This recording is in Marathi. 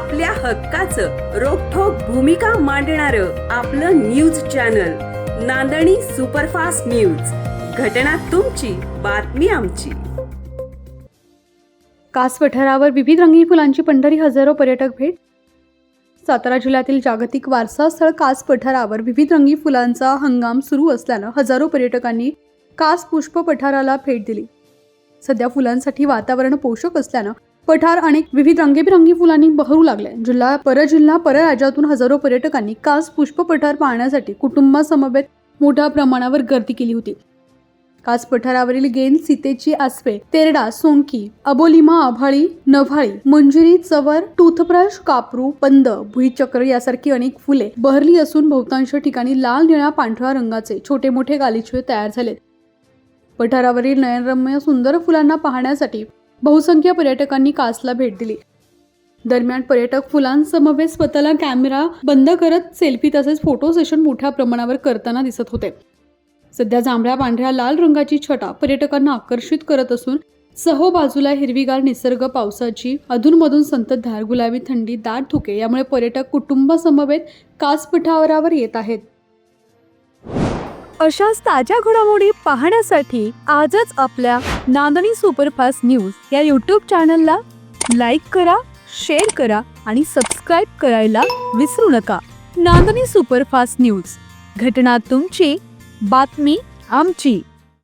आपल्या हक्काचं रोखठोक भूमिका मांडणारं आपलं न्यूज चॅनल नांदणी सुपरफास्ट न्यूज। घटना तुमची, बातमी आमची। कास पठारावर विविध रंगीन फुलांची पंढरी, हजारो पर्यटक भेट। सातारा जिल्ह्यातील जागतिक वारसा स्थळ कास पठारावर विविध रंगीन फुलांचा हंगाम सुरू असल्यानं हजारो पर्यटकांनी कास पुष्प पठाराला भेट दिली। सध्या फुलांसाठी वातावरण पोषक असल्यानं पठार अनेक विविध रंगीबेरंगी फुलांनी बहरू लागले। जिल्हा परराज्यातून हजारो पर्यटकांनी कास पुष्प पठार पाहण्यासाठी कुटुंबासमवेत मोठ्या प्रमाणावर गर्दी केली होती। कास पठारावरील गेंद, सीतेची आसवे, तेरडा, सोनकी, अबोलिमा, आभाळी, नव्हाळी, मंजिरी, चवर, टूथब्रश, कापरू, पंद, भुईचक्र यासारखी अनेक फुले बहरली असून बहुतांश ठिकाणी लाल, निळ्या, पांढऱ्या रंगाचे छोटे मोठे गालिचे तयार झाले। पठारावरील नयनरम्य सुंदर फुलांना पाहण्यासाठी बहुसंख्य पर्यटकांनी कासला भेट दिली। दरम्यान पर्यटक फुलांसमवेत स्वतःला कॅमेरा बंद करत सेल्फी तसेच फोटो सेशन मोठ्या प्रमाणावर करताना दिसत होते। सध्या जांभळ्या, पांढऱ्या, लाल रंगाची छटा पर्यटकांना आकर्षित करत असून सहोबाजूला हिरवीगार निसर्ग, पावसाची अधूनमधून संततधार, गुलाबी थंडी, दाट धुके यामुळे पर्यटक कुटुंबासमवेत कास पठारावर येत आहेत। अशाच ताज्या घडामोडी पाहण्यासाठी आजच आपल्या नांदणी सुपरफास्ट न्यूज या यूट्यूब चॅनलला लाईक करा, शेअर करा आणि सबस्क्राईब करायला विसरू नका। नांदणी सुपरफास्ट न्यूज, घटना तुमची, बातमी आमची।